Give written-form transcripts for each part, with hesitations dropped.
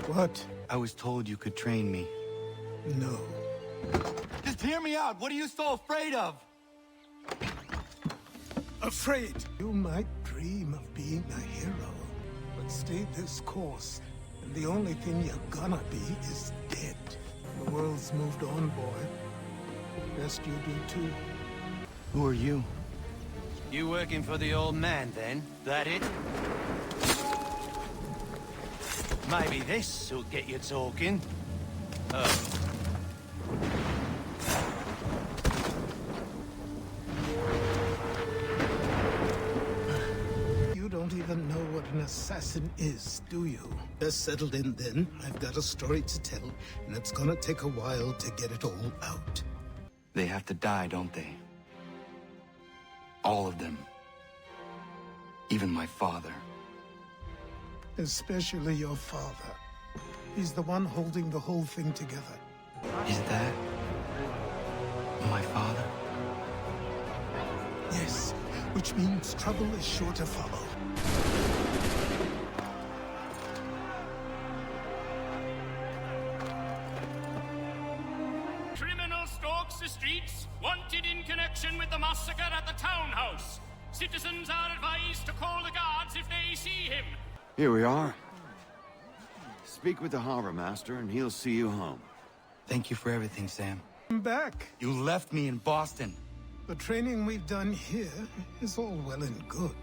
What? I was told you could train me. No. Just hear me out. What are you so afraid of? Afraid? You might dream of being a hero, but stay this course, and the only thing you're gonna be is dead. The world's moved on, boy. Best you do too. Who are you? You working for the old man, then? That it? Maybe this will get you talking. You don't even know what an assassin is, do you? Just settled in then. I've got a story to tell, and it's gonna take a while to get it all out. They have to die, don't they? All of them. Even my father. Especially your father. He's the one holding the whole thing together. Is that my father? Yes, which means trouble is sure to follow. Criminal stalks the streets, wanted in connection with the massacre at the townhouse. Citizens are advised to call the guards if they see him. Here we are. Speak with the harbor master and he'll see you home. Thank you for everything, Sam. I'm back. You left me in Boston. The training we've done here is all well and good,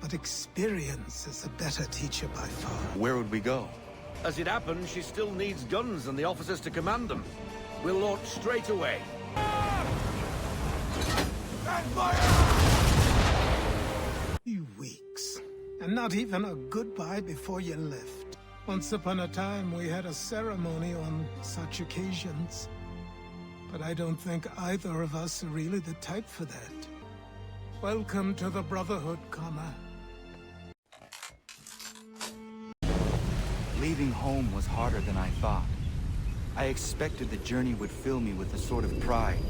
but experience is a better teacher by far. Where would we go? As it happens, she still needs guns and the officers to command them. We'll launch straight away. You weeks. And not even a goodbye before you left. Once upon a time, we had a ceremony on such occasions. But I don't think either of us are really the type for that. Welcome to the Brotherhood, Connor. Leaving home was harder than I thought. I expected the journey would fill me with a sort of pride,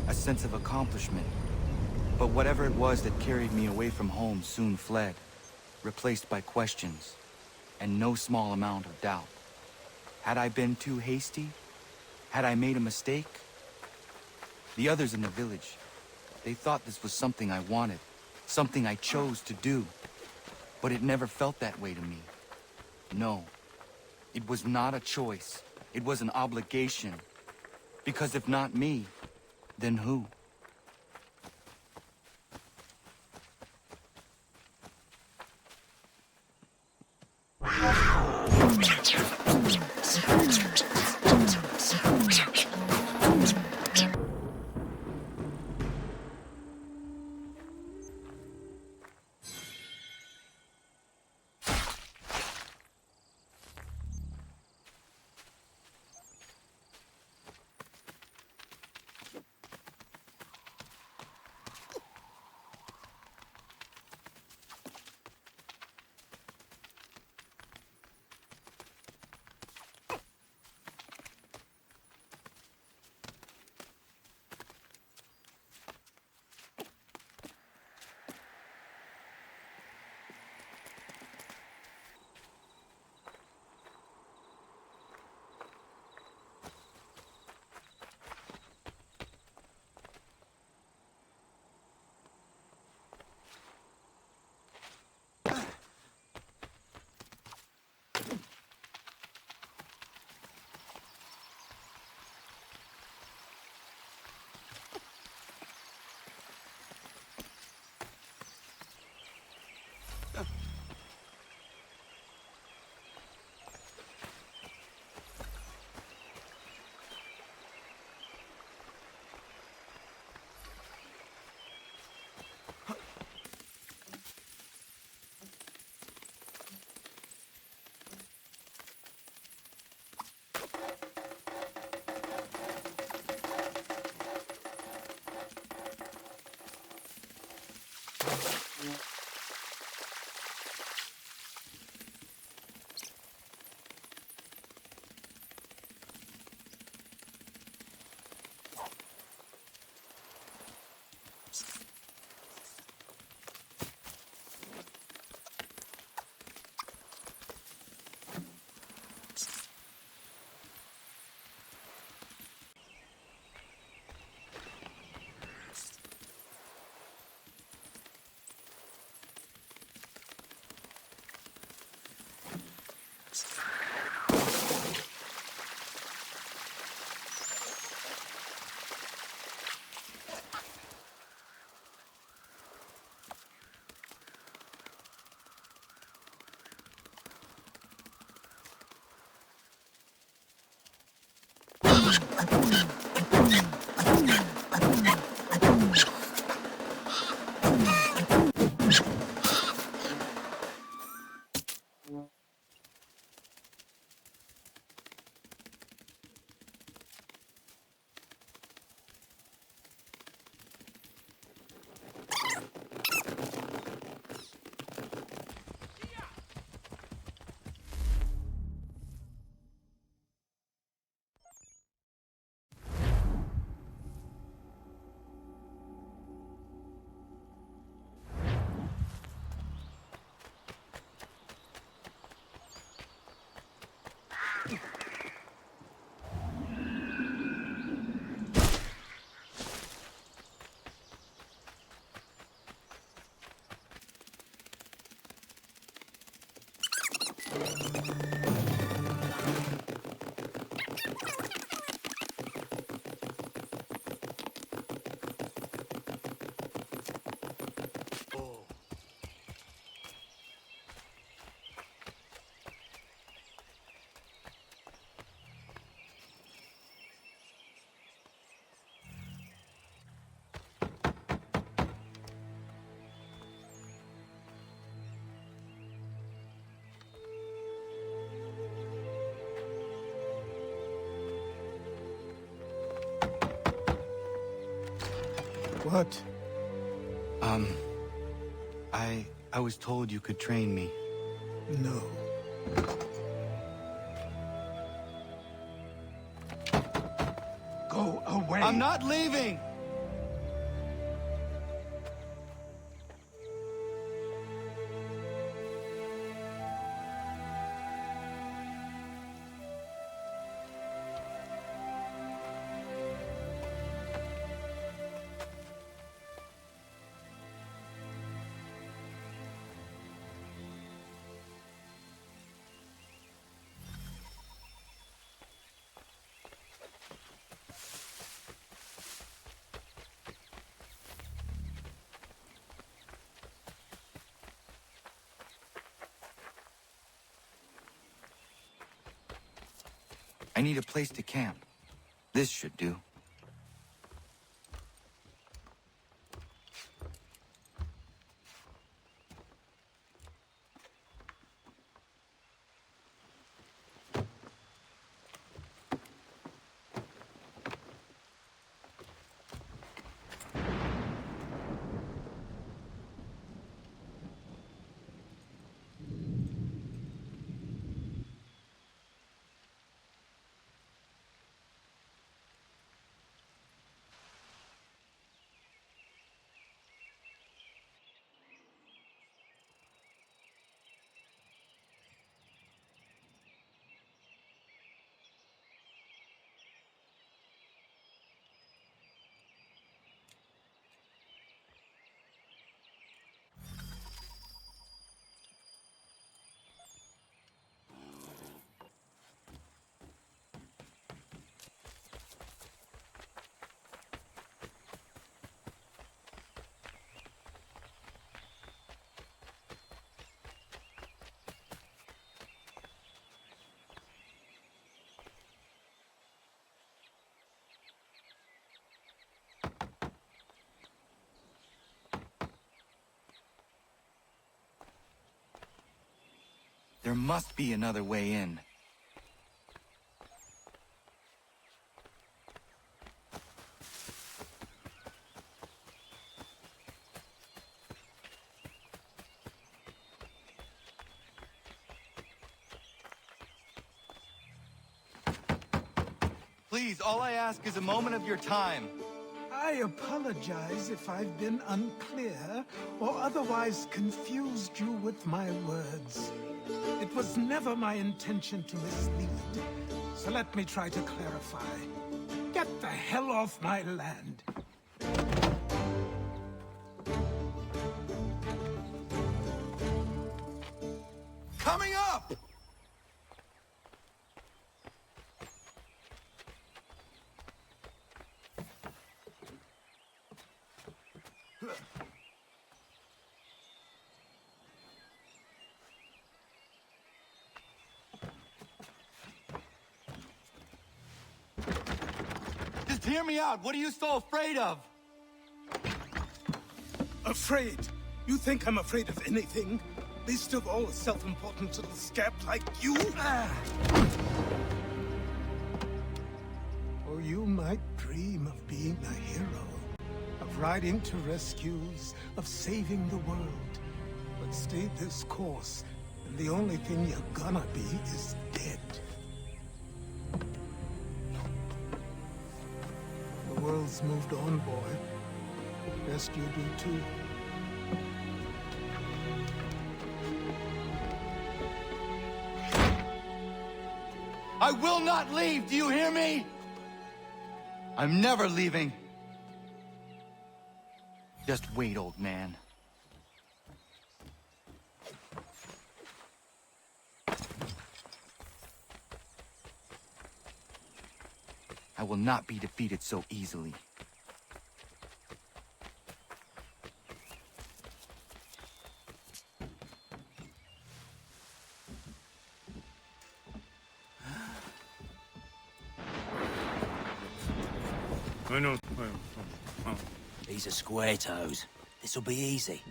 a sense of accomplishment. But whatever it was that carried me away from home soon fled, replaced by questions, and no small amount of doubt. Had I been too hasty? Had I made a mistake? The others in the village, they thought this was something I wanted, something I chose to do. But it never felt that way to me. No, it was not a choice. It was an obligation. Because if not me, then who? What? I was told you could train me. No. Go away! I'm not leaving! I need a place to camp. This should do. There must be another way in. Please, all I ask is a moment of your time. I apologize if I've been unclear or otherwise confused you with my words. It was never my intention to mislead, so let me try to clarify. Get the hell off my land. Coming up! Just hear me out. What are you so afraid of? Afraid? You think I'm afraid of anything? Least of all a self-important little scab like you? Or you might dream of being a hero, of riding to rescues, of saving the world. But stay this course, and the only thing you're gonna be is dead. The world's moved on, boy. Best you do too. I will not leave, do you hear me? I'm never leaving. Just wait, old man. I will not be defeated so easily. These are square toes. This'll be easy.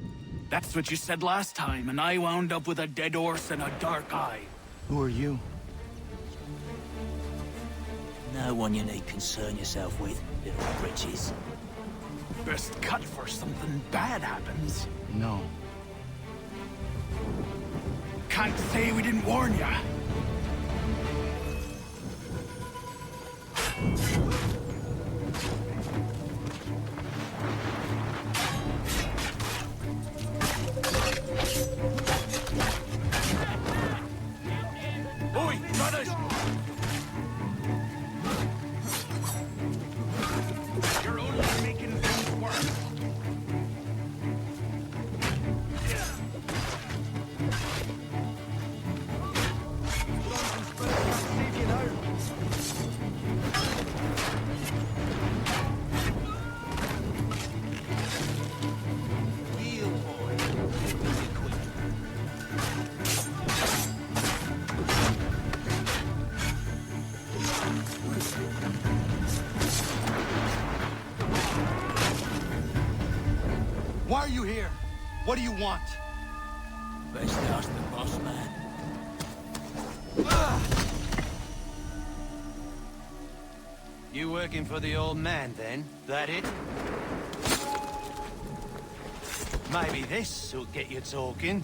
That's what you said last time, and I wound up with a dead horse and a dark eye. Who are you? No one you need concern yourself with, little britches. Best cut for something bad happens. No. Can't say we didn't warn ya. Oi, brothers! You're only making things worse. Why are you here? What do you want? Best ask the boss man. You working for the old man, then? That it? Maybe this'll get you talking.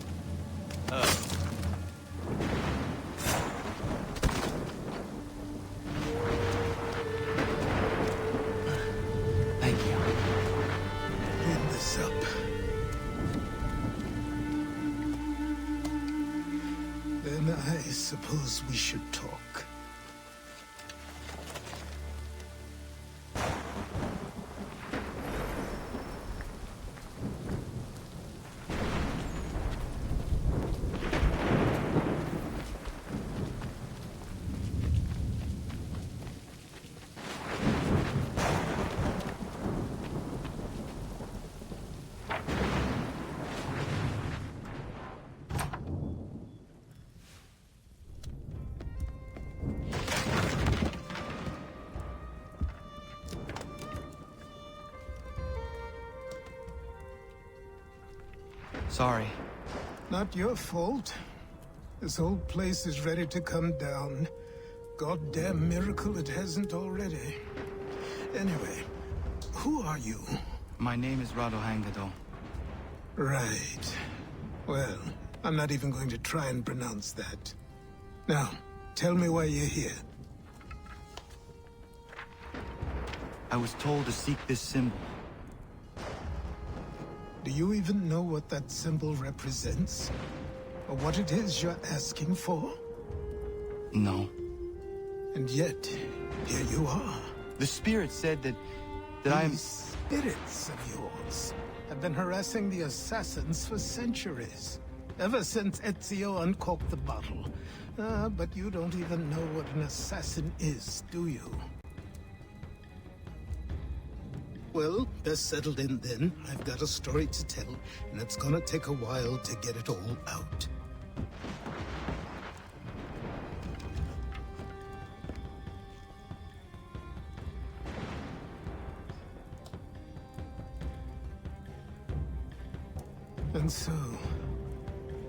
Thank you. Clean this up. Then I suppose we should talk. Sorry. Not your fault. This whole place is ready to come down. Goddamn miracle it hasn't already. Anyway, who are you? My name is Radohangado. Right. Well, I'm not even going to try and pronounce that. Now, tell me why you're here. I was told to seek this symbol. Do you even know what that symbol represents? Or what it is you're asking for? No. And yet, here you are. The spirit said that I'm... These spirits of yours have been harassing the assassins for centuries. Ever since Ezio uncorked the bottle. But you don't even know what an assassin is, do you? Well, best settled in then. I've got a story to tell, and it's gonna take a while to get it all out. And so,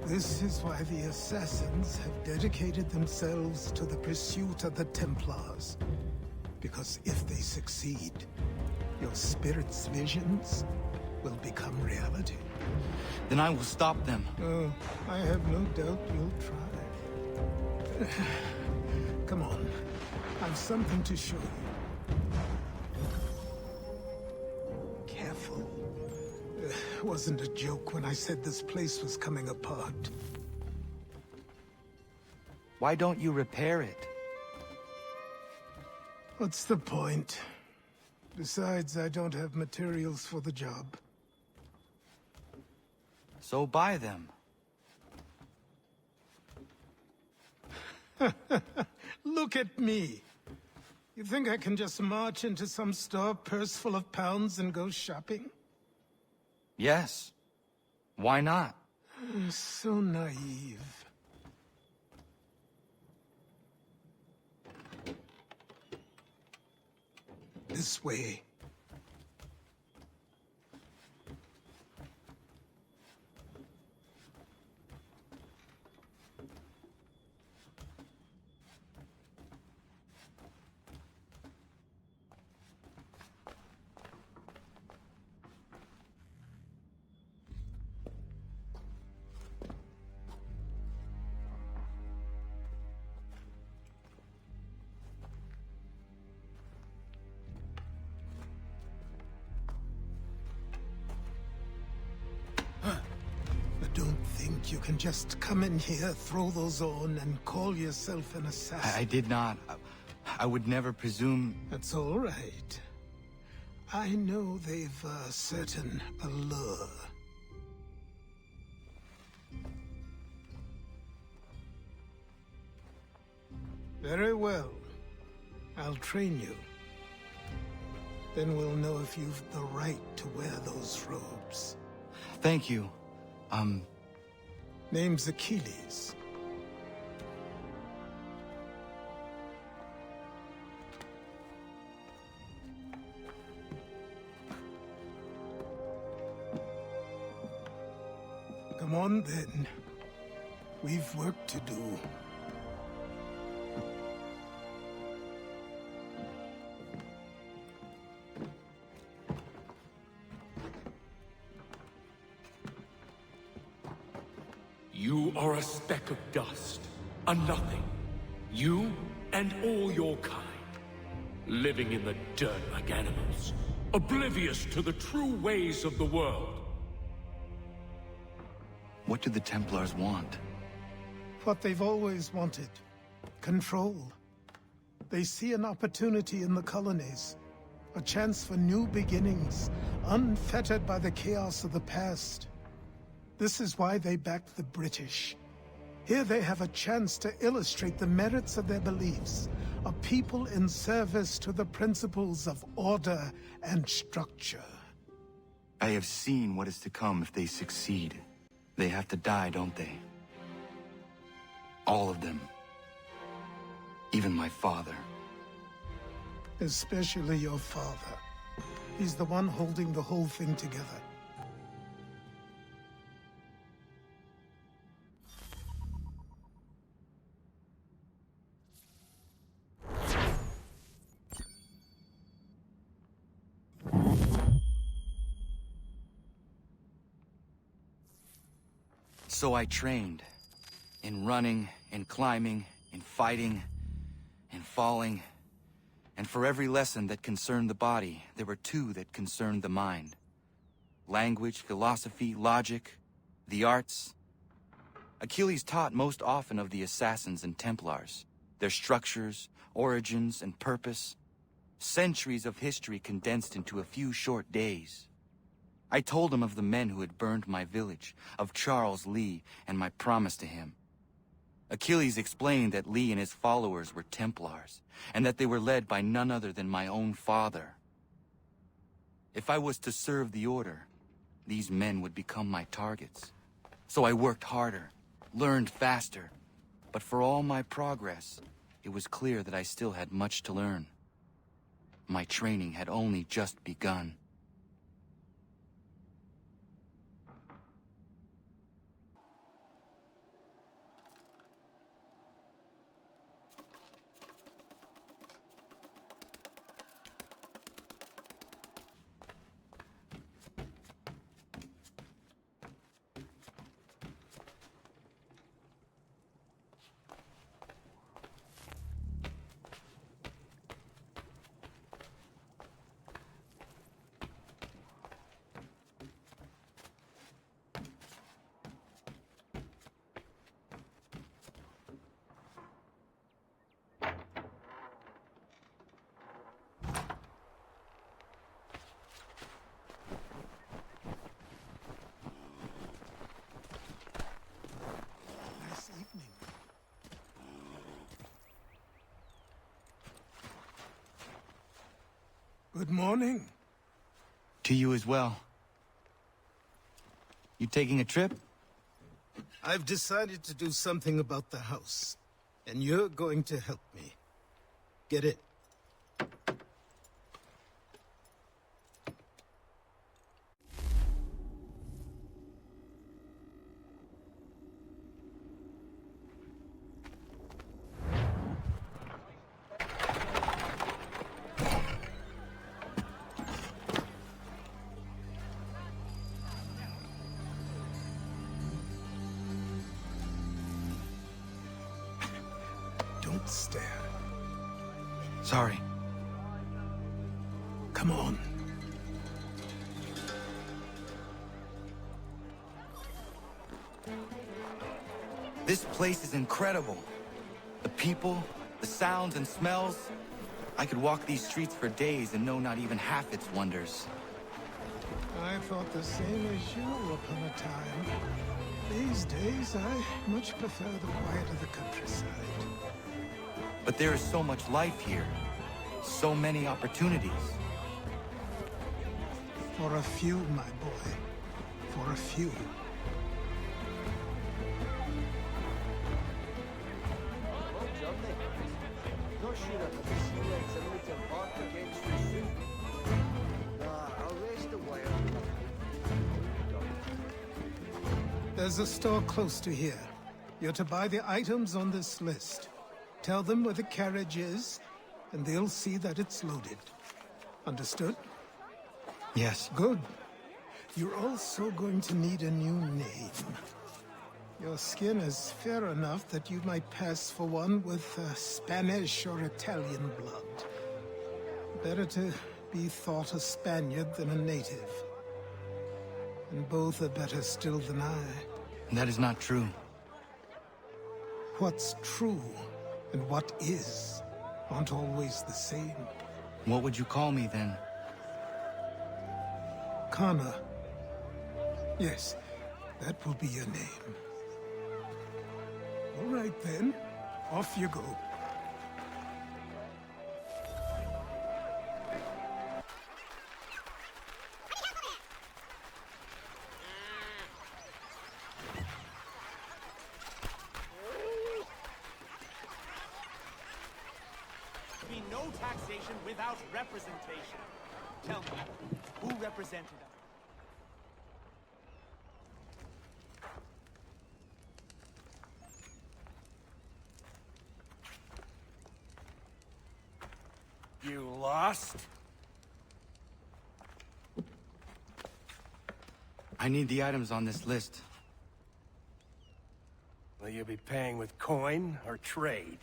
this is why the assassins have dedicated themselves to the pursuit of the Templars. Because if they succeed, your spirit's visions will become reality. Then I will stop them. Oh, I have no doubt you'll try. Come on, I've something to show you. Careful. Wasn't a joke when I said this place was coming apart. Why don't you repair it? What's the point? Besides, I don't have materials for the job. So buy them. Look at me. You think I can just march into some store, purse full of pounds, and go shopping? Yes. Why not? So naive. This way. Don't think you can just come in here, throw those on, and call yourself an assassin. I did not. I would never presume... That's all right. I know they've a certain allure. Very well. I'll train you. Then we'll know if you've the right to wear those robes. Thank you. Name's Achilles. Come on, then. We've work to do. You are a speck of dust, a nothing. You and all your kind, living in the dirt like animals, oblivious to the true ways of the world. What do the Templars want? What they've always wanted. Control. They see an opportunity in the colonies. A chance for new beginnings, unfettered by the chaos of the past. This is why they backed the British. Here they have a chance to illustrate the merits of their beliefs. A people in service to the principles of order and structure. I have seen what is to come if they succeed. They have to die, don't they? All of them. Even my father. Especially your father. He's the one holding the whole thing together. So I trained. In running, in climbing, in fighting, in falling. And for every lesson that concerned the body, there were two that concerned the mind. Language, philosophy, logic, the arts. Achilles taught most often of the assassins and Templars, their structures, origins, and purpose. Centuries of history condensed into a few short days. I told him of the men who had burned my village, of Charles Lee, and my promise to him. Achilles explained that Lee and his followers were Templars, and that they were led by none other than my own father. If I was to serve the order, these men would become my targets. So I worked harder, learned faster, but for all my progress, it was clear that I still had much to learn. My training had only just begun. Good morning. To you as well. You taking a trip? I've decided to do something about the house, and you're going to help me. Get it? Don't stare. Sorry. Come on. This place is incredible. The people, the sounds and smells. I could walk these streets for days and know not even half its wonders. I thought the same as you upon a time. These days, I much prefer the quiet of the countryside. But there is so much life here. So many opportunities. For a few, my boy. For a few. There's a store close to here. You're to buy the items on this list. Tell them where the carriage is, and they'll see that it's loaded. Understood? Yes. Good. You're also going to need a new name. Your skin is fair enough that you might pass for one with Spanish or Italian blood. Better to be thought a Spaniard than a native. And both are better still than I. That is not true. What's true and what is aren't always the same. What would you call me then? Kana. Yes, that will be your name. All right then, off you go. Be no taxation without representation. Tell me, who represented us? You lost? I need the items on this list. Will you be paying with coin or trade?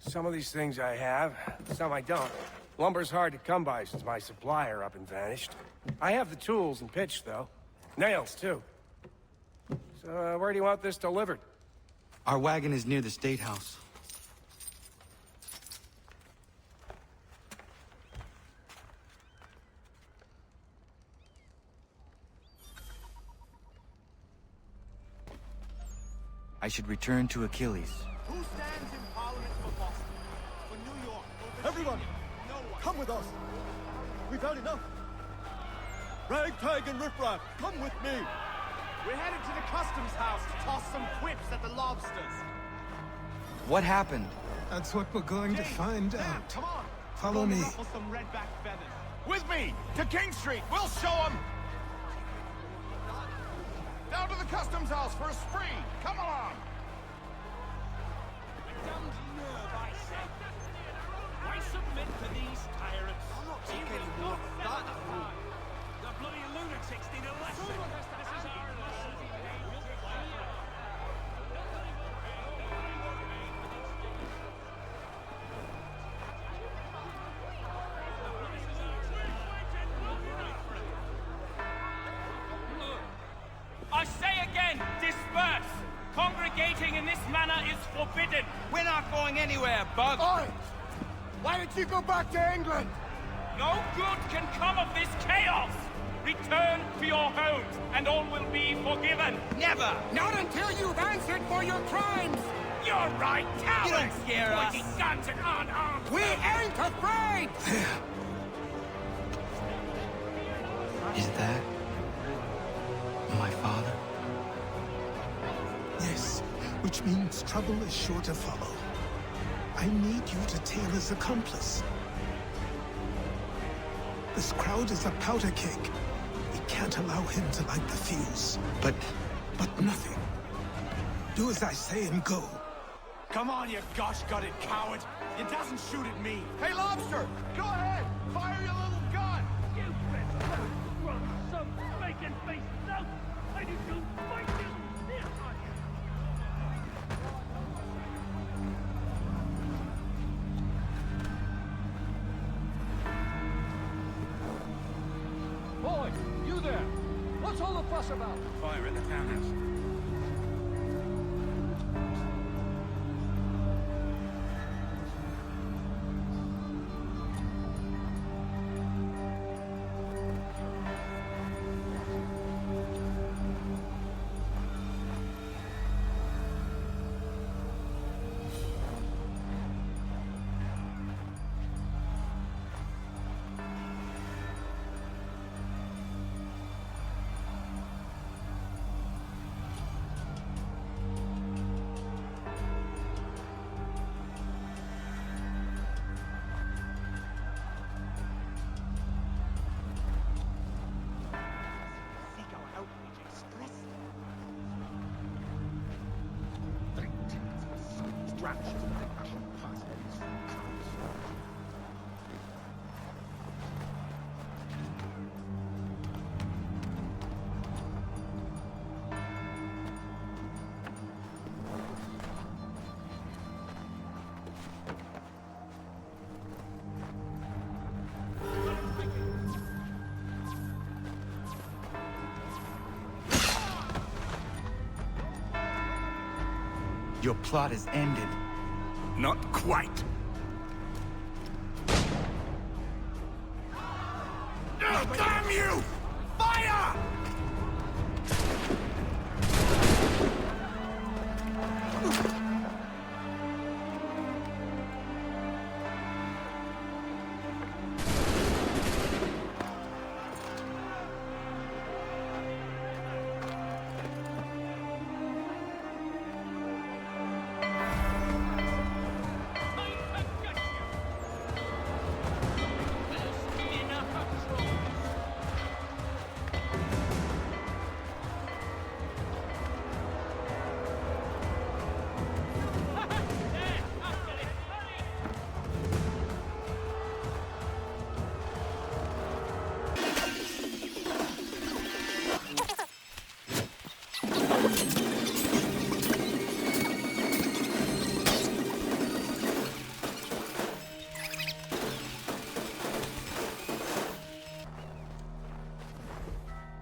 Some of these things I have, some I don't. Lumber's hard to come by since my supplier up and vanished. I have the tools and pitch, though. Nails, too. So, where do you want this delivered? Our wagon is near the State House. I should return to Achilles. Who stands in Parliament for Boston? For New York? For Everyone, no one. come with us. We've had enough. Ragtag and riffraff, come with me. We're headed to the customs house to toss some quips at the lobsters. What happened? That's what we're going to find out. Come on. Follow me. Ruffle some redback feathers. With me, to King Street. We'll show them. Down to the customs house for a spree. Come along. Dumb nerve, I say. Why submit to these tyrants? I'm not taking any more of that. The bloody lunatics need a lesson. This is our lesson. I say again, disperse! Congregating in this manner is forbidden! We're not going anywhere, Bug. Oi! Why did you go back to England? No good can come of this chaos! Return to your homes, and all will be forgiven. Never! Not until you've answered for your crimes! You're right, coward! You don't scare us. Pointing guns and unarmed. We ain't afraid! Is that my father? Yes, which means trouble is sure to follow. I need you to tail his accomplice. This crowd is a powder keg. We can't allow him to light the fuse. But nothing. Do as I say and go. Come on, you gosh-gutted coward! It doesn't shoot at me! Hey, Lobster! Go ahead! Fire your little gun! You better run some bacon face out! I need to fight you! Boy, you there! What's all the fuss about? Fire at the townhouse. your plot is ended. Not quite. Damn you! Fire!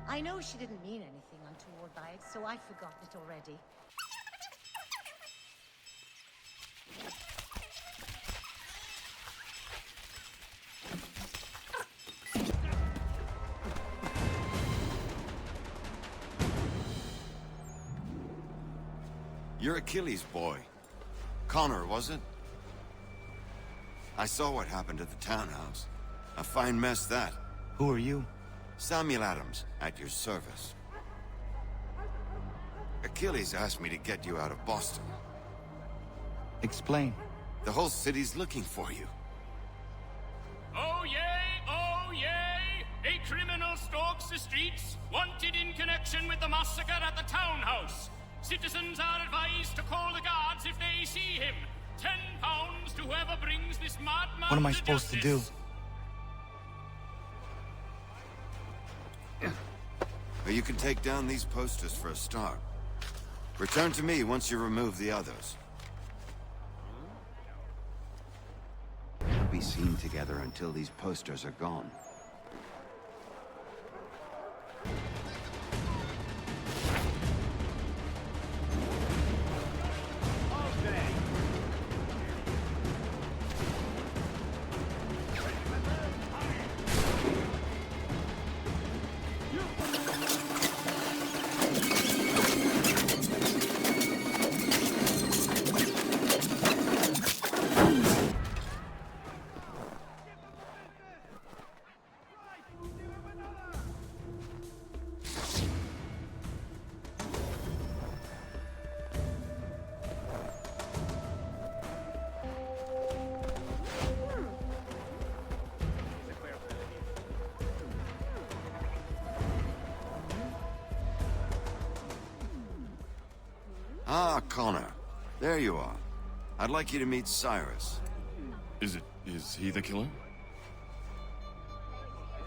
I know she didn't mean anything untoward by it, so I've forgotten it already. You're Achilles' boy. Connor, was it? I saw what happened at the townhouse. A fine mess, that. Who are you? Samuel Adams, at your service. Achilles asked me to get you out of Boston. Explain. The whole city's looking for you. Oh yay, oh yay! A criminal stalks the streets, wanted in connection with the massacre at the townhouse. Citizens are advised to call the guards if they see him. £10 to whoever brings this madman. What am I supposed to do? But you can take down these posters for a start. Return to me once you remove the others. We'll be seen together until these posters are gone. Ah, Connor. There you are. I'd like you to meet Cyrus. Is he the killer?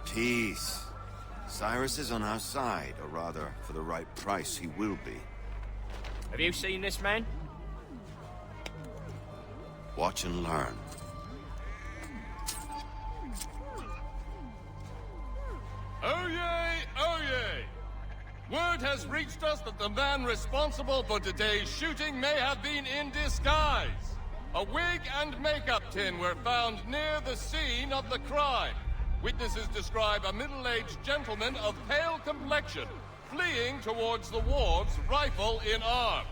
Peace. Cyrus is on our side, or rather, for the right price, he will be. Have you seen this man? Watch and learn. Oh yay, oh yay! Word has reached us that the man responsible for today's shooting may have been in disguise. A wig and makeup tin were found near the scene of the crime. Witnesses describe a middle-aged gentleman of pale complexion, fleeing towards the wharves, rifle in arm.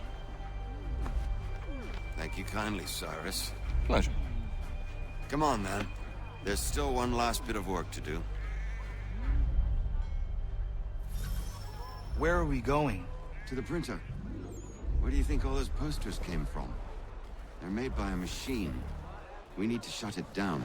Thank you kindly, Cyrus. Pleasure. Come on, then. There's still one last bit of work to do. Where are we going? To the printer. Where do you think all those posters came from? They're made by a machine. We need to shut it down.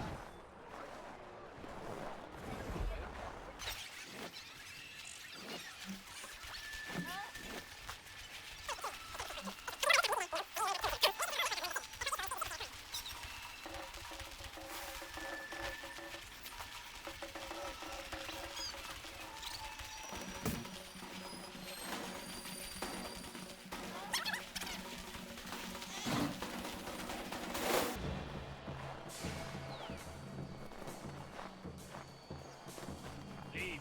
Leave.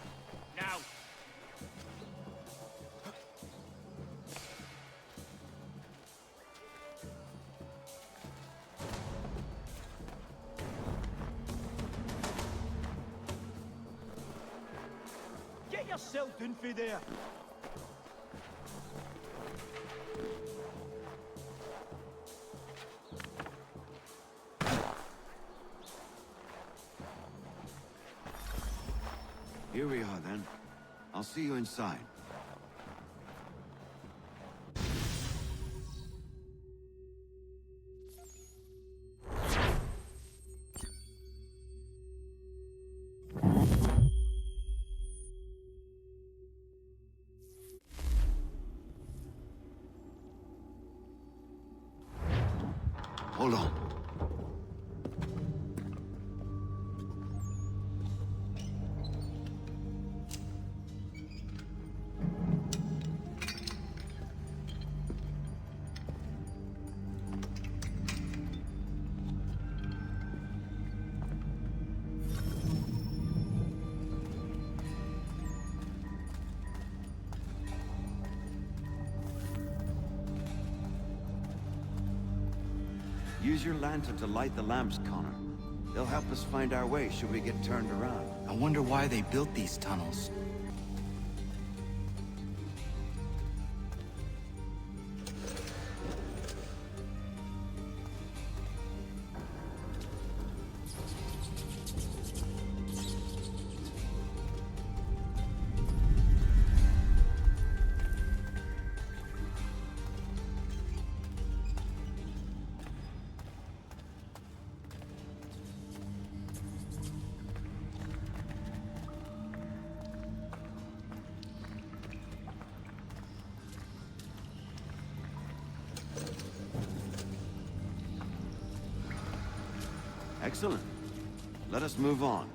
Now. Get yourself in for there. Here we are, then. I'll see you inside. Hold on. Use your lantern to light the lamps, Connor. They'll help us find our way should we get turned around. I wonder why they built these tunnels. Excellent. Let us move on.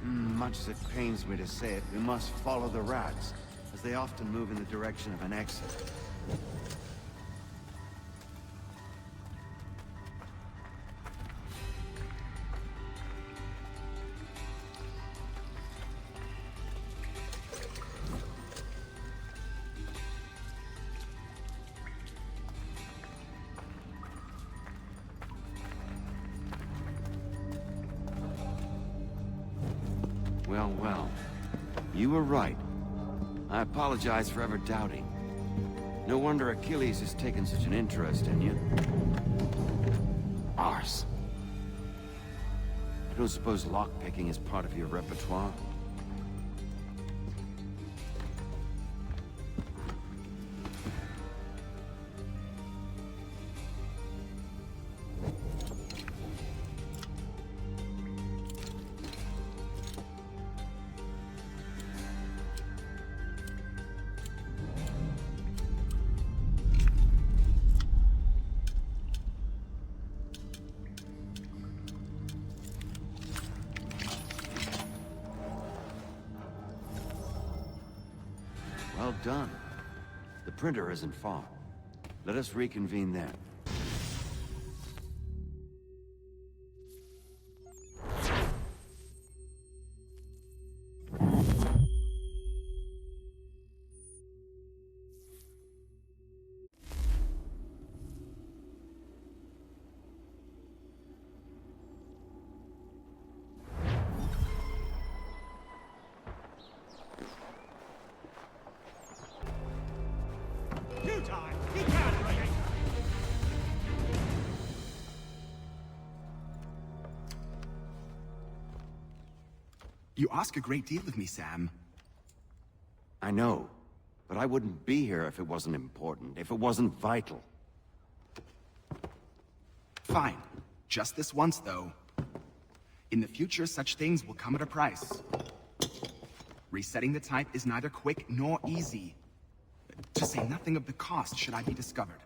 Much as it pains me to say it, we must follow the rats, as they often move in the direction of an exit. Well. You were right. I apologize for ever doubting. No wonder Achilles has taken such an interest in you. Arse. I don't suppose lockpicking is part of your repertoire? done. The printer isn't far. Let us reconvene there. You ask a great deal of me, Sam. I know, but I wouldn't be here if it wasn't important, if it wasn't vital. Fine. Just this once, though. In the future, such things will come at a price. Resetting the type is neither quick nor easy. To say nothing of the cost should I be discovered.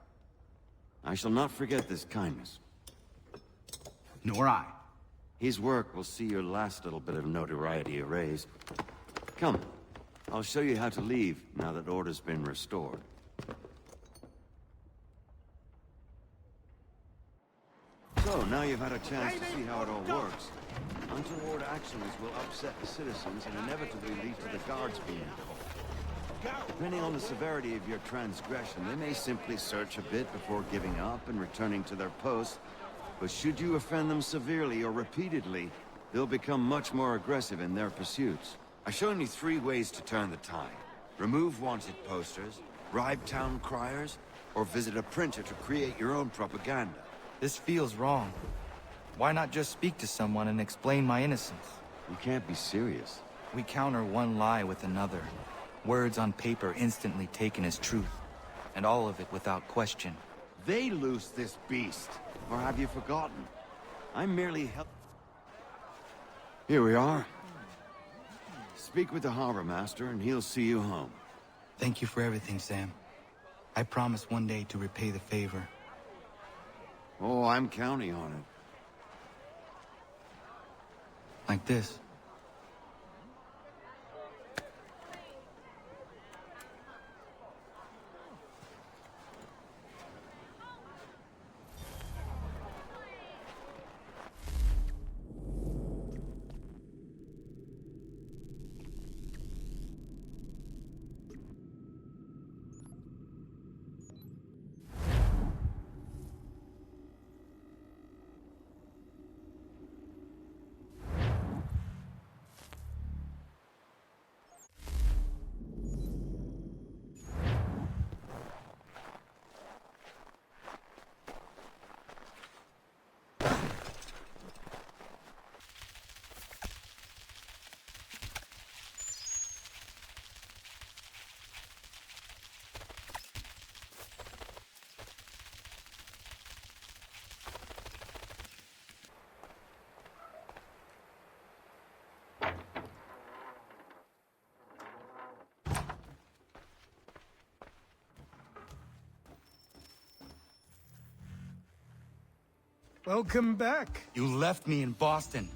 I shall not forget this kindness. Nor I. His work will see your last little bit of notoriety erased. Come, I'll show you how to leave now that order's been restored. So, now you've had a chance to see how it all works. Untoward actions will upset the citizens and inevitably lead to the guards being called. Depending on the severity of your transgression, they may simply search a bit before giving up and returning to their posts. But should you offend them severely or repeatedly, they'll become much more aggressive in their pursuits. I've shown you 3 ways to turn the tide. Remove wanted posters, bribe town criers, or visit a printer to create your own propaganda. This feels wrong. Why not just speak to someone and explain my innocence? You can't be serious. We counter one lie with another. Words on paper instantly taken as truth. And all of it without question. They loose this beast. Or have you forgotten? I'm merely Here we are. Speak with the harbor master and he'll see you home. Thank you for everything, Sam. I promise one day to repay the favor. Oh, I'm counting on it. Like this. Welcome back. You left me in Boston.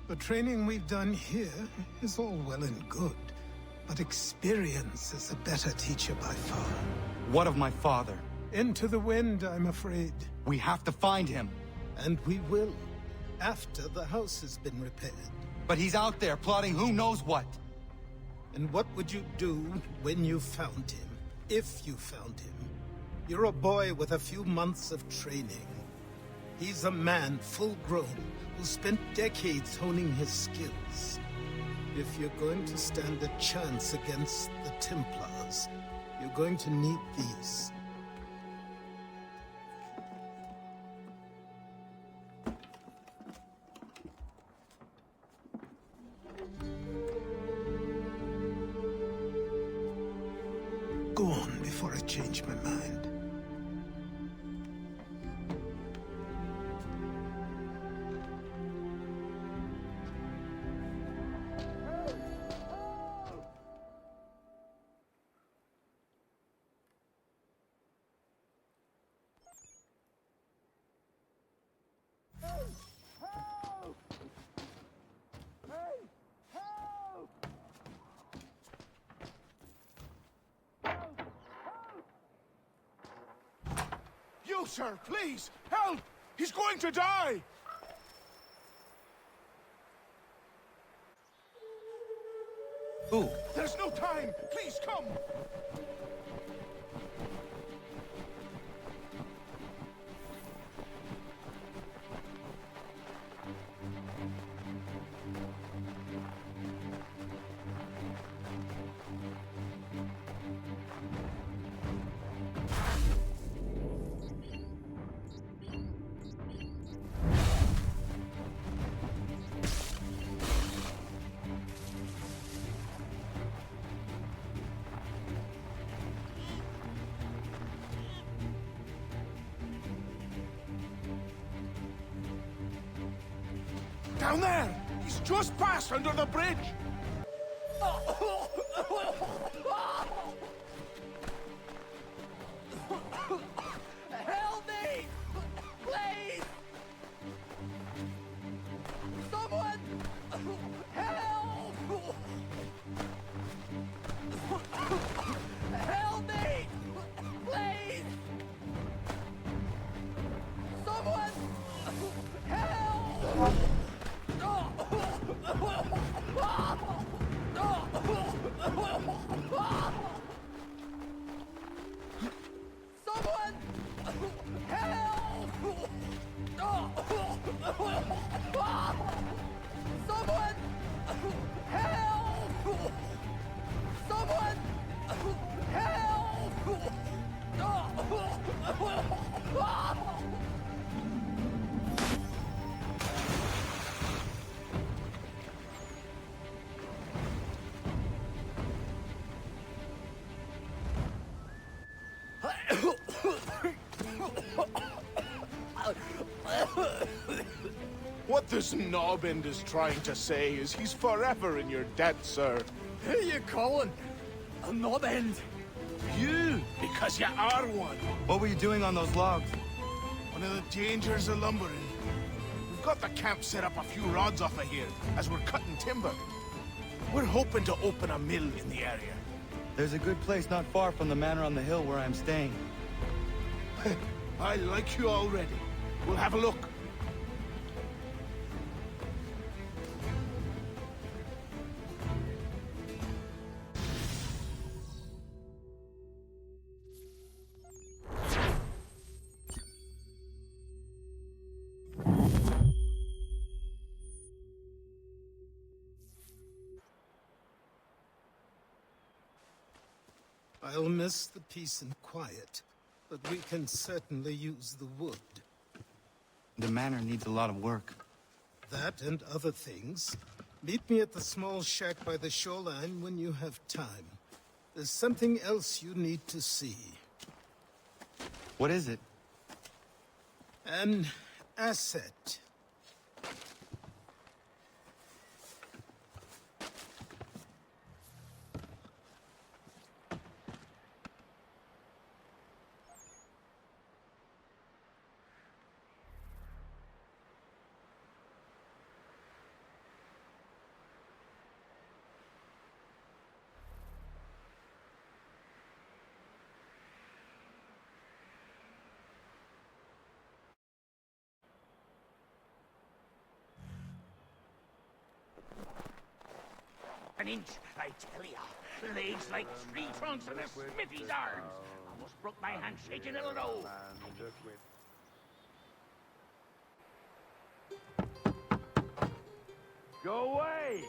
The training we've done here is all well and good, but experience is a better teacher by far. What of my father? Into the wind, I'm afraid. We have to find him. And we will, after the house has been repaired. But he's out there plotting who knows what. And what would you do when you found him? If you found him? You're a boy with a few months of training. He's a man, full-grown, who spent decades honing his skills. If you're going to stand a chance against the Templars, you're going to need these. Go on before I change my mind. sir, please! Help! He's going to die! Who? There's no time! Please, come! Down there! He's just passed under the bridge! Help me! Please! Someone! Help! Help me! Please! Someone! Help! Someone! Help! Someone! Help! Someone! Help! What this knob-end is trying to say is he's forever in your debt, sir. Who you calling? A knob-end? You, because you are one. What were you doing on those logs? One of the dangers of lumbering. We've got the camp set up a few rods off of here, as we're cutting timber. We're hoping to open a mill in the area. There's a good place not far from the manor on the hill where I'm staying. I like you already. We'll have a look. I'll miss the peace and quiet, but we can certainly use the wood. The manor needs a lot of work. That and other things. Meet me at the small shack by the shoreline when you have time. There's something else you need to see. What is it? An asset. An inch, I tell ya. Legs like tree trunks in a smithy's arms. Almost broke my hand shaking in a row. Go away!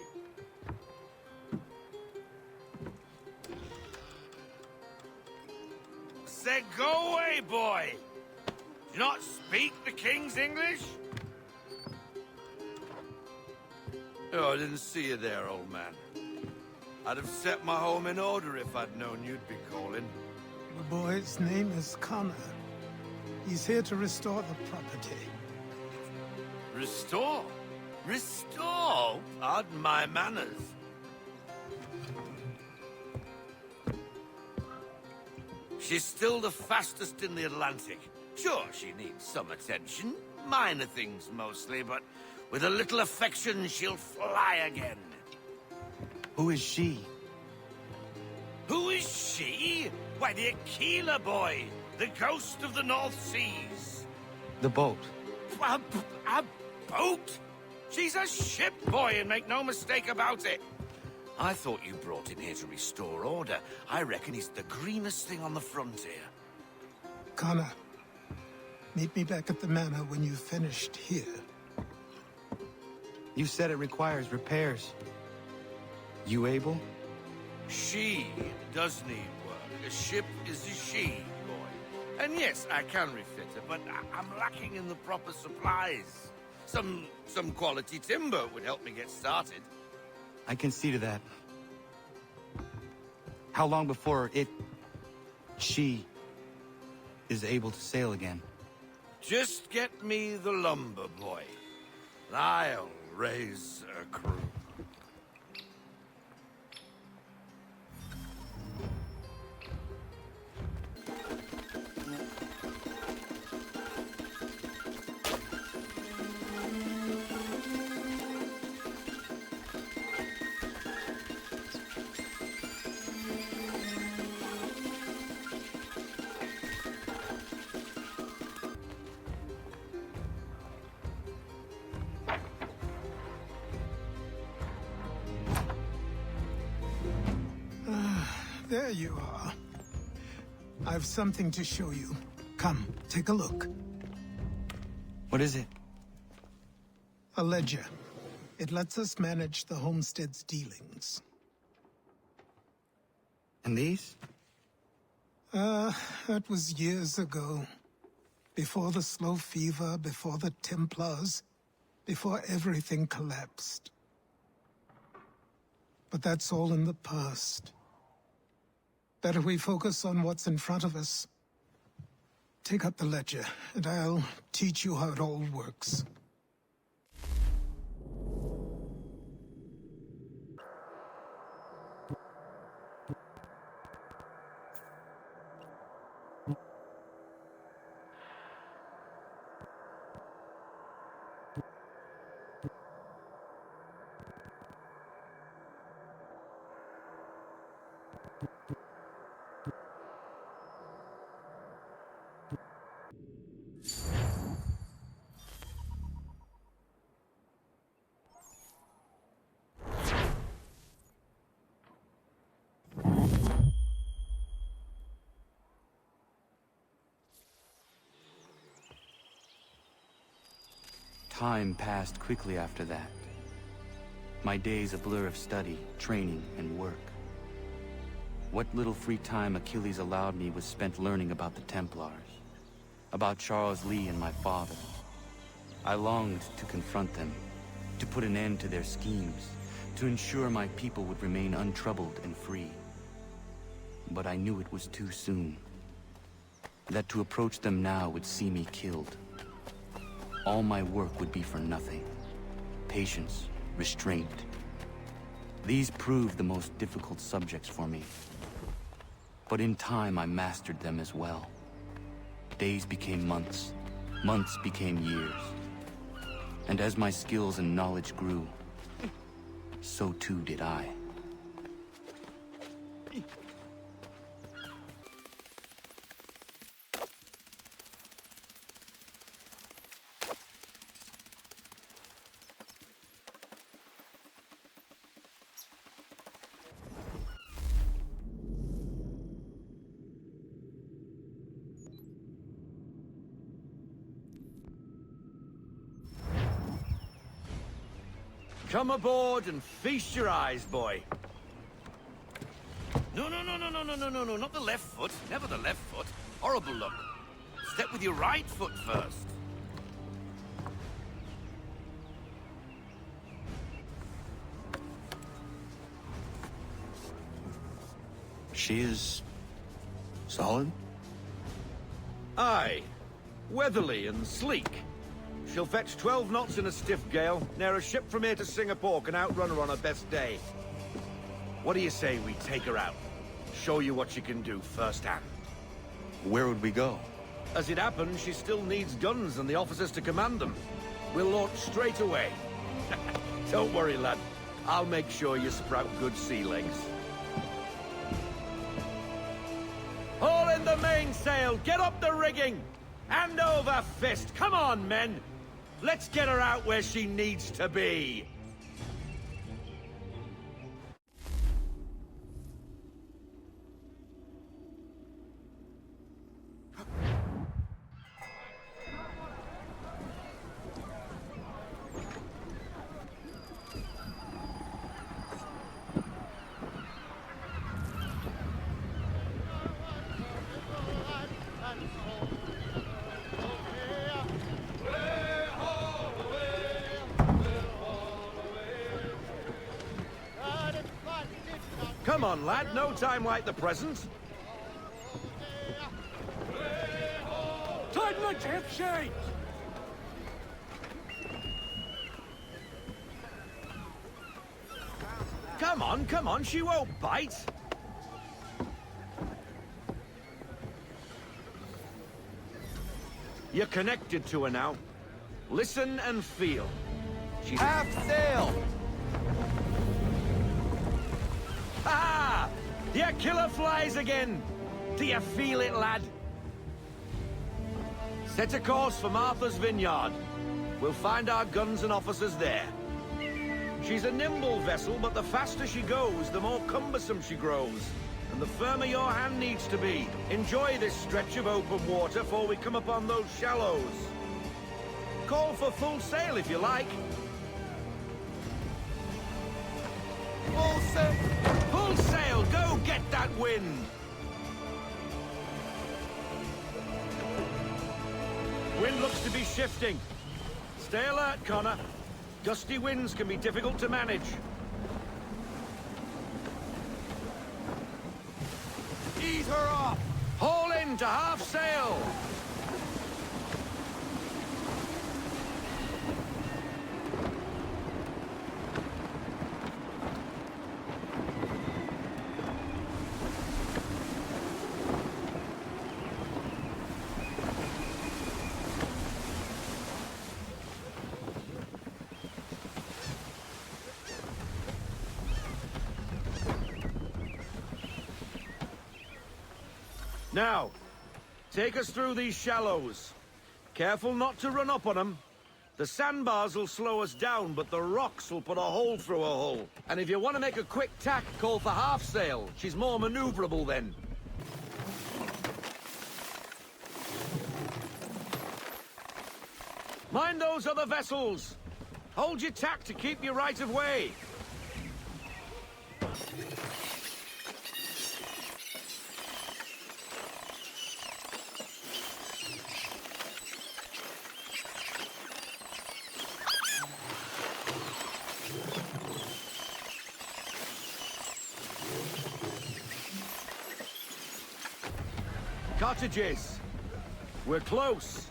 Said go away, boy! Do you not speak the King's English? Oh, I didn't see you there, old man. I'd have set my home in order if I'd known you'd be calling. The boy's name is Connor. He's here to restore the property. Restore? Restore? Pardon my manners. She's still the fastest in the Atlantic. Sure, she needs some attention. Minor things mostly, but with a little affection, she'll fly again. Who is she? Who is she? Why, the Aquila boy. The ghost of the North Seas. The boat. A boat? She's a ship, boy, and make no mistake about it. I thought you brought him here to restore order. I reckon he's the greenest thing on the frontier. Connor, meet me back at the manor when you've finished here. You said it requires repairs. You able? She does need work. A ship is a she, boy. And yes, I can refit her, but I'm lacking in the proper supplies. Some quality timber would help me get started. I can see to that. How long before she is able to sail again? Just get me the lumber, boy. I'll raise a crew. There you are. I've something to show you. Come, take a look. What is it? A ledger. It lets us manage the homestead's dealings. And these? That was years ago. Before the slow fever, before the Templars, before everything collapsed. But that's all in the past. Better we focus on what's in front of us. Take up the ledger, and I'll teach you how it all works. Time passed quickly after that. My days a blur of study, training, and work. What little free time Achilles allowed me was spent learning about the Templars, about Charles Lee and my father. I longed to confront them, to put an end to their schemes, to ensure my people would remain untroubled and free. But I knew it was too soon, that to approach them now would see me killed. All my work would be for nothing. Patience, restraint. These proved the most difficult subjects for me. But in time I mastered them as well. Days became months, months became years. And as my skills and knowledge grew, so too did I. Come aboard and feast your eyes, boy. No, not the left foot. Never the left foot. Horrible luck. Step with your right foot first. She is solid? Aye. Weatherly and sleek. She'll fetch 12 knots in a stiff gale. Ne'er a ship from here to Singapore can outrun her on her best day. What do you say we take her out? Show you what she can do firsthand. Where would we go? As it happens, she still needs guns and the officers to command them. We'll launch straight away. Don't worry, lad. I'll make sure you sprout good sea legs. Haul in the mainsail! Get up the rigging! Hand over fist! Come on, men! Let's get her out where she needs to be! Come on, lad, no time like the present. Tighten the tip sheet! Come on, she won't bite. You're connected to her now. Listen and feel. She's half sail! Ah! Your killer flies again! Do you feel it, lad? Set a course for Martha's Vineyard. We'll find our guns and officers there. She's a nimble vessel, but the faster she goes, the more cumbersome she grows. And the firmer your hand needs to be. Enjoy this stretch of open water before we come upon those shallows. Call for full sail if you like. Full sail! Full sail! Go get that wind! Wind looks to be shifting. Stay alert, Connor. Gusty winds can be difficult to manage. Ease her off! Haul in to half sail! Now, take us through these shallows. Careful not to run up on them. The sandbars will slow us down, but the rocks will put a hole through her hull. And if you want to make a quick tack, call for half sail. She's more maneuverable then. Mind those other vessels. Hold your tack to keep your right of way. Cottages. We're close.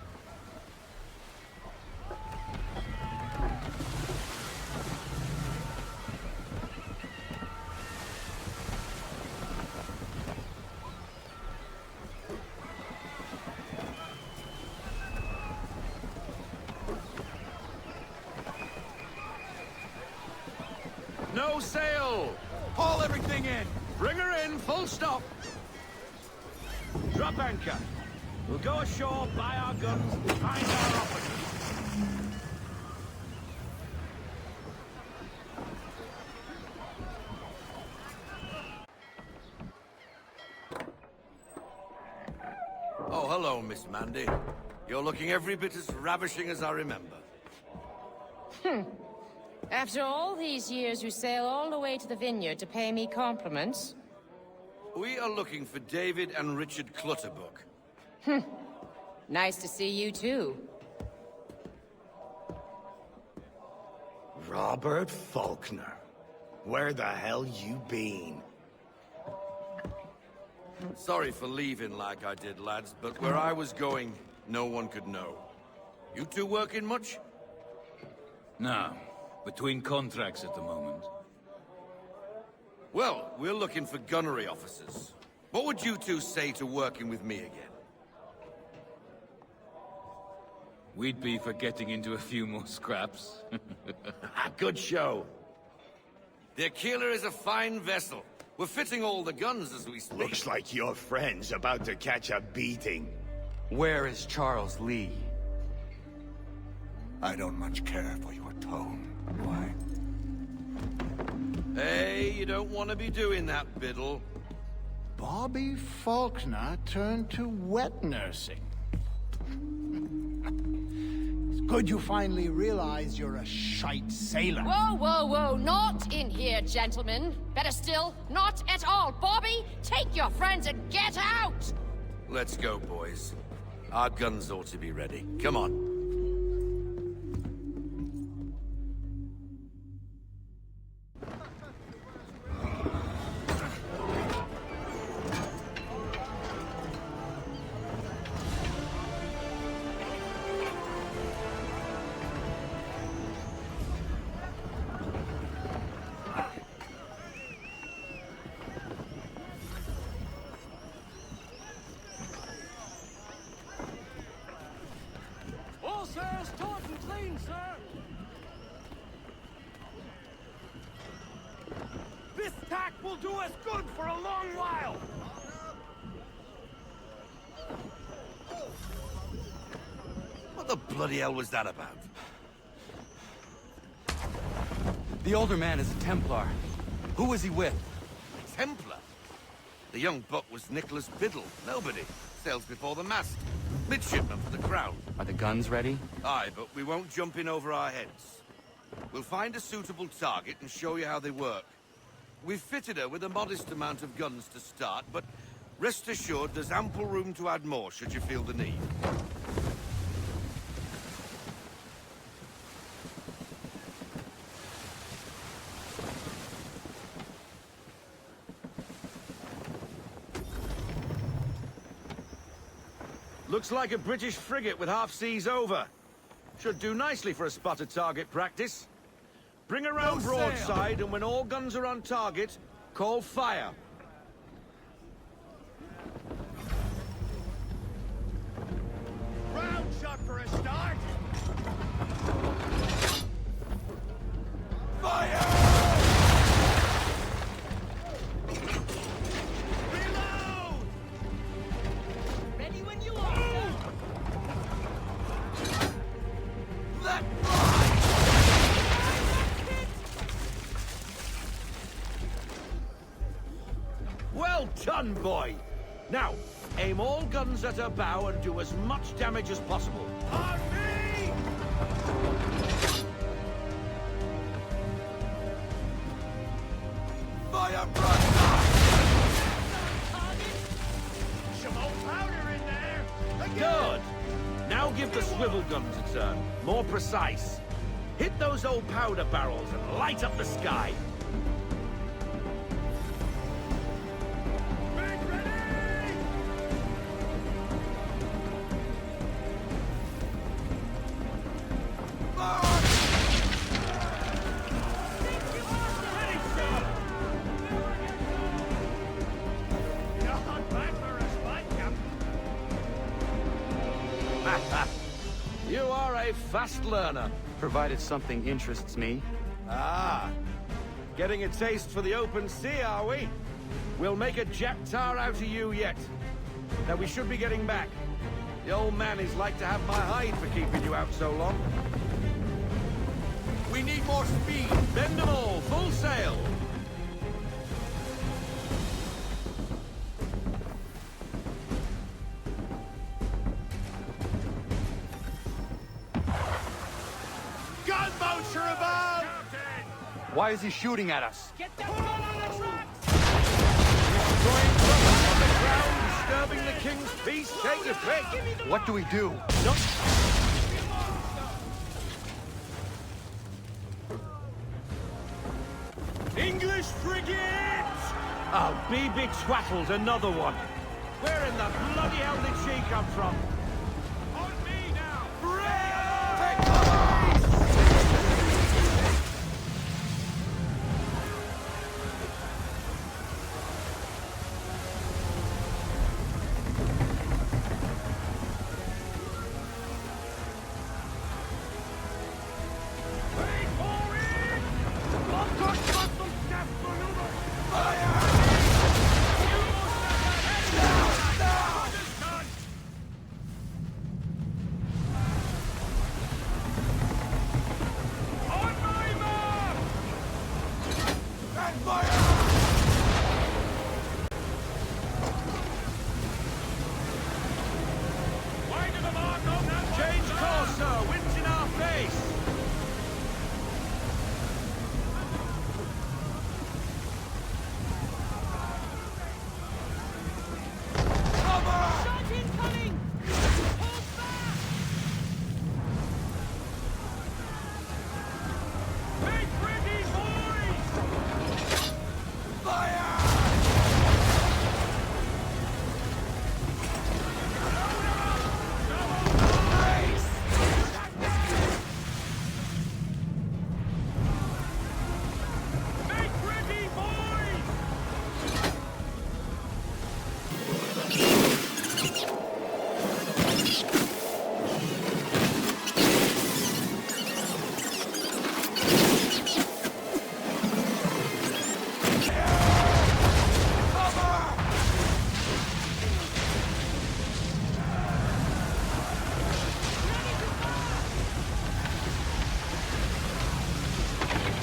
No sail! Haul everything in! Bring her in, full stop! Drop anchor. We'll go ashore, buy our guns, and find our officers. Oh, hello, Miss Mandy. You're looking every bit as ravishing as I remember. After all these years, you sail all the way to the vineyard to pay me compliments? We are looking for David and Richard Clutterbuck. Nice to see you, too. Robert Faulkner. Where the hell you been? Sorry for leaving like I did, lads, but where I was going, no one could know. You two working much? No. Between contracts at the moment. Well, we're looking for gunnery officers. What would you two say to working with me again? We'd be for getting into a few more scraps. Good show. The Keeler is a fine vessel. We're fitting all the guns as we speak. Looks like your friend's about to catch a beating. Where is Charles Lee? I don't much care for your tone, do I? Hey, you don't want to be doing that, Biddle. Bobby Faulkner turned to wet nursing. It's good you finally realize you're a shite sailor. Whoa, whoa, whoa, not in here, gentlemen. Better still, not at all. Bobby, take your friends and get out! Let's go, boys. Our guns ought to be ready. Come on. All sails taut and clean, sir! This tack will do us good for a long while! What the bloody hell was that about? The older man is a Templar. Who was he with? Templar? The young buck was Nicholas Biddle. Nobody. Sails before the mast. Midshipman for the crown. Are the guns ready? Aye, but we won't jump in over our heads. We'll find a suitable target and show you how they work. We've fitted her with a modest amount of guns to start, but rest assured there's ample room to add more should you feel the need. Looks like a British frigate with half seas over. Should do nicely for a spotted target practice. Bring around broadside, and when all guns are on target, call fire. Round shot for a start! Fire! Ready when you are, sir! Let Well done, boy! Now, aim all guns at her bow and do as much damage as possible. On me! Fire broadside! Some old powder in there! Good! Now give the swivel guns a turn. More precise. Hit those old powder barrels and light up the sky. You are a fast learner. Provided something interests me. Ah, getting a taste for the open sea, are we? We'll make a jack tar out of you yet. Now we should be getting back. The old man is like to have my hide for keeping you out so long. We need more speed. Bend them all, full sail. Gunboats are about! Why is he shooting at us? Get that gun on the tracks! Destroying trouble on the ground, disturbing the king's peace. Take your pick. What do we do? English frigate! Oh, be betwattled, another one. Where in the bloody hell did she come from? On me now! Wait for it! Fire! sir! Wind's in our face! Shot incoming! Hold back! Make ready, boys! Fire! Make ready, boys!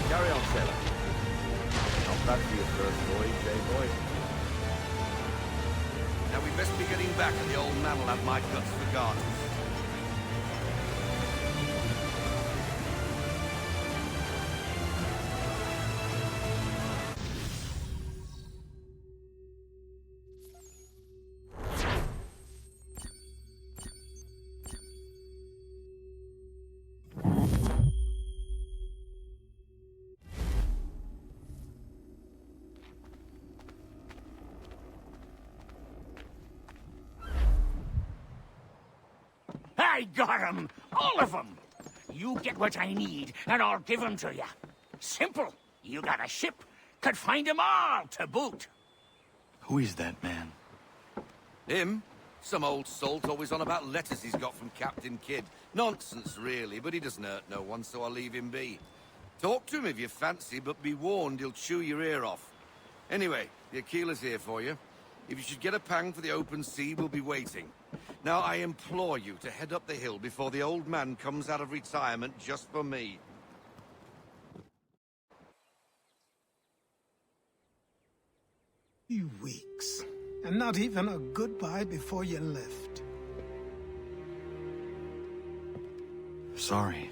Carry on, sailor. Not bad for your first voyage, eh, boy? Now we best be getting back, and the old man will have my guts for gardens. I got 'em! All of 'em! You get what I need, and I'll give 'em to you. Simple. You got a ship. Could find 'em all to boot. Who is that man? Him? Some old salt always on about letters he's got from Captain Kidd. Nonsense, really, but he doesn't hurt no one, so I'll leave him be. Talk to him if you fancy, but be warned he'll chew your ear off. Anyway, the Aquila's here for you. If you should get a pang for the open sea, we'll be waiting. Now, I implore you to head up the hill before the old man comes out of retirement just for me. Few weeks, and not even a goodbye before you left. Sorry.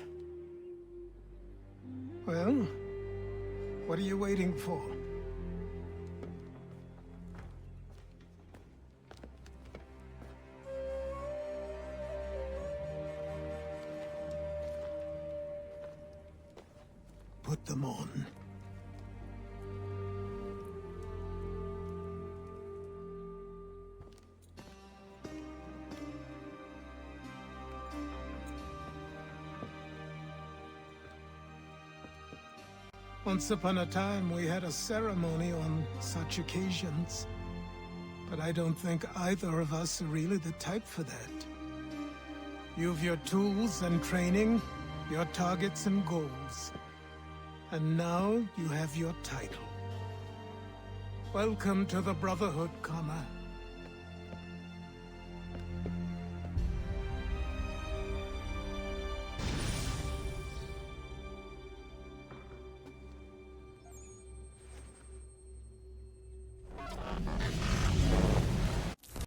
Well, what are you waiting for? Put them on. Once upon a time, we had a ceremony on such occasions. But I don't think either of us are really the type for that. You've your tools and training, your targets and goals. And now you have your title. Welcome to the Brotherhood, Connor.